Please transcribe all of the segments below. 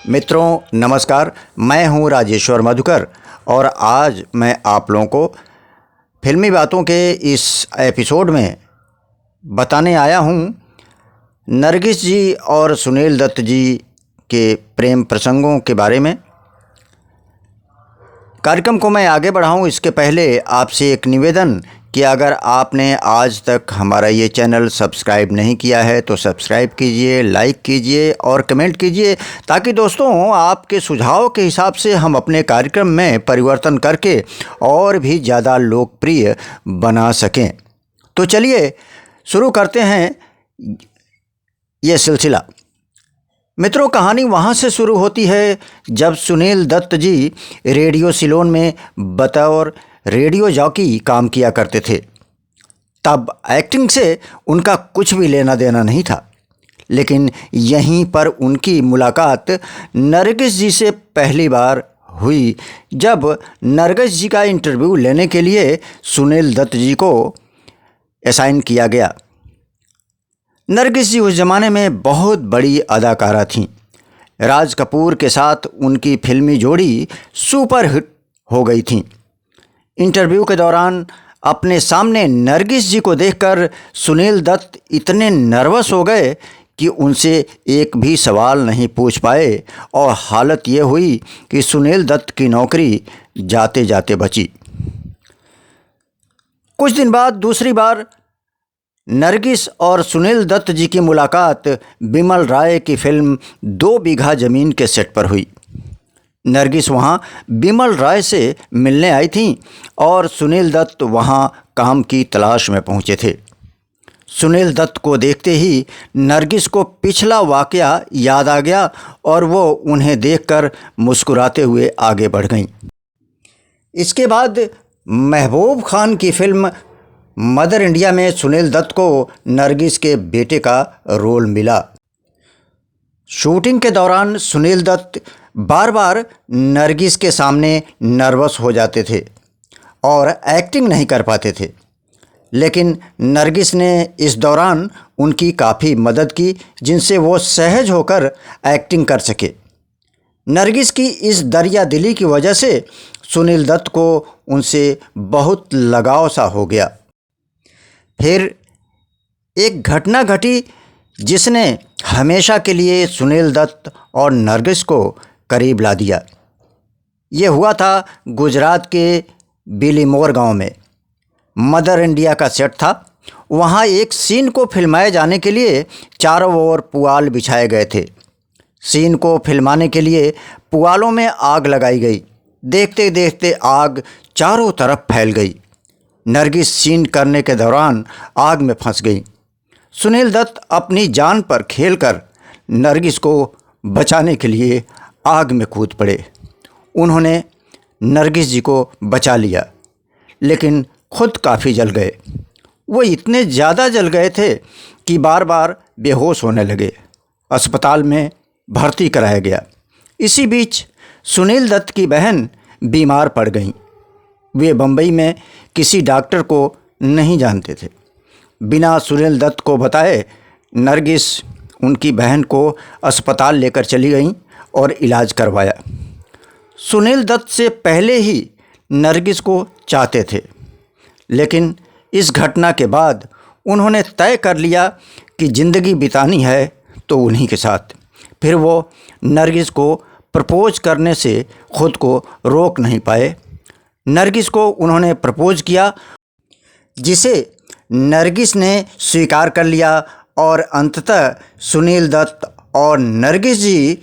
मित्रों नमस्कार, मैं हूं राजेश्वर मधुकर और आज मैं आप लोगों को फिल्मी बातों के इस एपिसोड में बताने आया हूं नरगिस जी और सुनील दत्त जी के प्रेम प्रसंगों के बारे में। कार्यक्रम को मैं आगे बढ़ाऊं इसके पहले आपसे एक निवेदन कि अगर आपने आज तक हमारा ये चैनल सब्सक्राइब नहीं किया है तो सब्सक्राइब कीजिए, लाइक कीजिए और कमेंट कीजिए, ताकि दोस्तों आपके सुझाव के हिसाब से हम अपने कार्यक्रम में परिवर्तन करके और भी ज़्यादा लोकप्रिय बना सकें। तो चलिए शुरू करते हैं ये सिलसिला। मित्रों, कहानी वहाँ से शुरू होती है जब सुनील दत्त जी रेडियो सिलोन में बतौर रेडियो जॉकी काम किया करते थे। तब एक्टिंग से उनका कुछ भी लेना देना नहीं था, लेकिन यहीं पर उनकी मुलाकात नरगिस जी से पहली बार हुई जब नरगिस जी का इंटरव्यू लेने के लिए सुनील दत्त जी को असाइन किया गया। नरगिस जी उस ज़माने में बहुत बड़ी अदाकारा थीं। राज कपूर के साथ उनकी फिल्मी जोड़ी सुपरहिट हो गई थी। इंटरव्यू के दौरान अपने सामने नरगिस जी को देखकर सुनील दत्त इतने नर्वस हो गए कि उनसे एक भी सवाल नहीं पूछ पाए और हालत ये हुई कि सुनील दत्त की नौकरी जाते जाते बची। कुछ दिन बाद दूसरी बार नरगिस और सुनील दत्त जी की मुलाकात बिमल राय की फिल्म 2 बीघा ज़मीन के सेट पर हुई। नरगिस वहाँ बिमल राय से मिलने आई थीं और सुनील दत्त वहाँ काम की तलाश में पहुँचे थे। सुनील दत्त को देखते ही नरगिस को पिछला वाक़या याद आ गया और वो उन्हें देखकर मुस्कुराते हुए आगे बढ़ गईं। इसके बाद महबूब खान की फिल्म मदर इंडिया में सुनील दत्त को नरगिस के बेटे का रोल मिला। शूटिंग के दौरान सुनील दत्त बार बार नरगिस के सामने नर्वस हो जाते थे और एक्टिंग नहीं कर पाते थे, लेकिन नरगिस ने इस दौरान उनकी काफ़ी मदद की, जिनसे वो सहज होकर एक्टिंग कर सके। नरगिस की इस दरिया दिली की वजह से सुनील दत्त को उनसे बहुत लगाव सा हो गया। फिर एक घटना घटी जिसने हमेशा के लिए सुनील दत्त और नरगिस को करीब ला दिया। ये हुआ था गुजरात के बिलीमोर गांव में। मदर इंडिया का सेट था। वहाँ एक सीन को फिल्माए जाने के लिए चारों ओर पुआल बिछाए गए थे। सीन को फिल्माने के लिए पुआलों में आग लगाई गई। देखते देखते आग चारों तरफ फैल गई। नरगिस सीन करने के दौरान आग में फंस गई। सुनील दत्त अपनी जान पर खेलकर नरगिस को बचाने के लिए आग में कूद पड़े। उन्होंने नरगिस जी को बचा लिया, लेकिन खुद काफ़ी जल गए। वो इतने ज़्यादा जल गए थे कि बार बार बेहोश होने लगे। अस्पताल में भर्ती कराया गया। इसी बीच सुनील दत्त की बहन बीमार पड़ गईं। वे बम्बई में किसी डॉक्टर को नहीं जानते थे। बिना सुनील दत्त को बताए नरगिस उनकी बहन को अस्पताल लेकर चली गईं और इलाज करवाया। सुनील दत्त से पहले ही नरगिस को चाहते थे, लेकिन इस घटना के बाद उन्होंने तय कर लिया कि ज़िंदगी बितानी है तो उन्हीं के साथ। फिर वो नरगिस को प्रपोज करने से खुद को रोक नहीं पाए। नरगिस को उन्होंने प्रपोज किया, जिसे नरगिस ने स्वीकार कर लिया और अंततः सुनील दत्त और नरगिस जी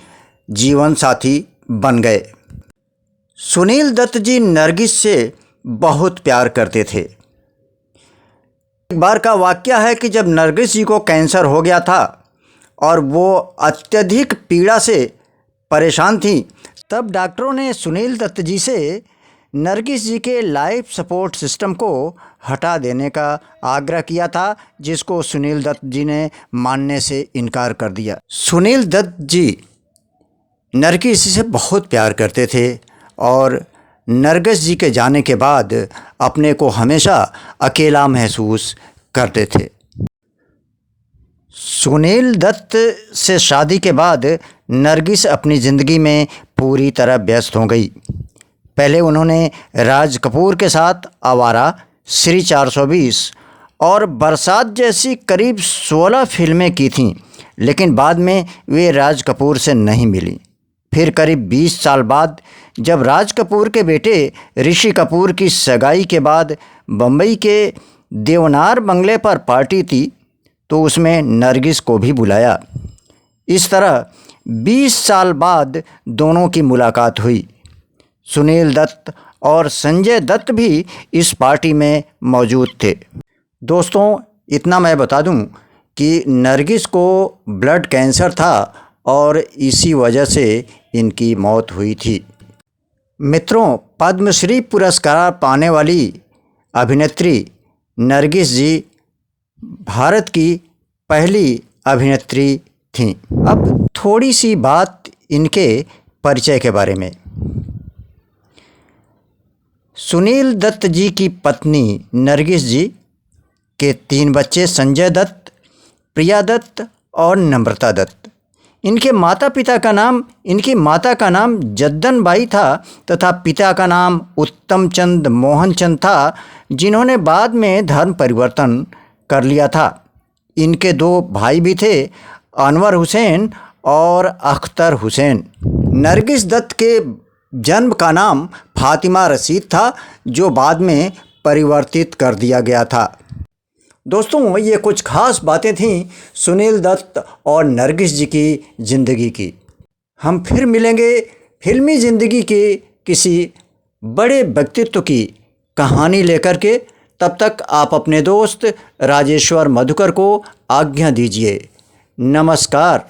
जीवन साथी बन गए। सुनील दत्त जी नरगिस से बहुत प्यार करते थे। एक बार का वाक़या है कि जब नरगिस जी को कैंसर हो गया था और वो अत्यधिक पीड़ा से परेशान थी, तब डॉक्टरों ने सुनील दत्त जी से नरगिस जी के लाइफ सपोर्ट सिस्टम को हटा देने का आग्रह किया था, जिसको सुनील दत्त जी ने मानने से इनकार कर दिया। सुनील दत्त जी नरगिस से बहुत प्यार करते थे और नरगिस जी के जाने के बाद अपने को हमेशा अकेला महसूस करते थे। सुनील दत्त से शादी के बाद नरगिस अपनी ज़िंदगी में पूरी तरह व्यस्त हो गई। पहले उन्होंने राज कपूर के साथ आवारा, श्री 420 और बरसात जैसी करीब 16 फिल्में की थीं, लेकिन बाद में वे राज कपूर से नहीं मिली। फिर करीब 20 साल बाद जब राज कपूर के बेटे ऋषि कपूर की सगाई के बाद बम्बई के देवनार बंगले पर पार्टी थी, तो उसमें नरगिस को भी बुलाया। इस तरह 20 साल बाद दोनों की मुलाकात हुई। सुनील दत्त और संजय दत्त भी इस पार्टी में मौजूद थे। दोस्तों, इतना मैं बता दूं कि नरगिस को ब्लड कैंसर था और इसी वजह से इनकी मौत हुई थी। मित्रों, पद्मश्री पुरस्कार पाने वाली अभिनेत्री नरगिस जी भारत की पहली अभिनेत्री थीं। अब थोड़ी सी बात इनके परिचय के बारे में। सुनील दत्त जी की पत्नी नरगिस जी के 3 बच्चे संजय दत्त, प्रिया दत्त और नम्रता दत्त। इनकी माता का नाम जद्दन बाई था तथा पिता का नाम उत्तम चंद मोहन चंद था, जिन्होंने बाद में धर्म परिवर्तन कर लिया था। इनके 2 भाई भी थे, अनवर हुसैन और अख्तर हुसैन। नरगिस दत्त के जन्म का नाम फातिमा रशीद था, जो बाद में परिवर्तित कर दिया गया था। दोस्तों, ये कुछ खास बातें थीं सुनील दत्त और नरगिस जी की ज़िंदगी की। हम फिर मिलेंगे फिल्मी ज़िंदगी के किसी बड़े व्यक्तित्व की कहानी लेकर के। तब तक आप अपने दोस्त राजेश्वर मधुकर को आज्ञा दीजिए। नमस्कार।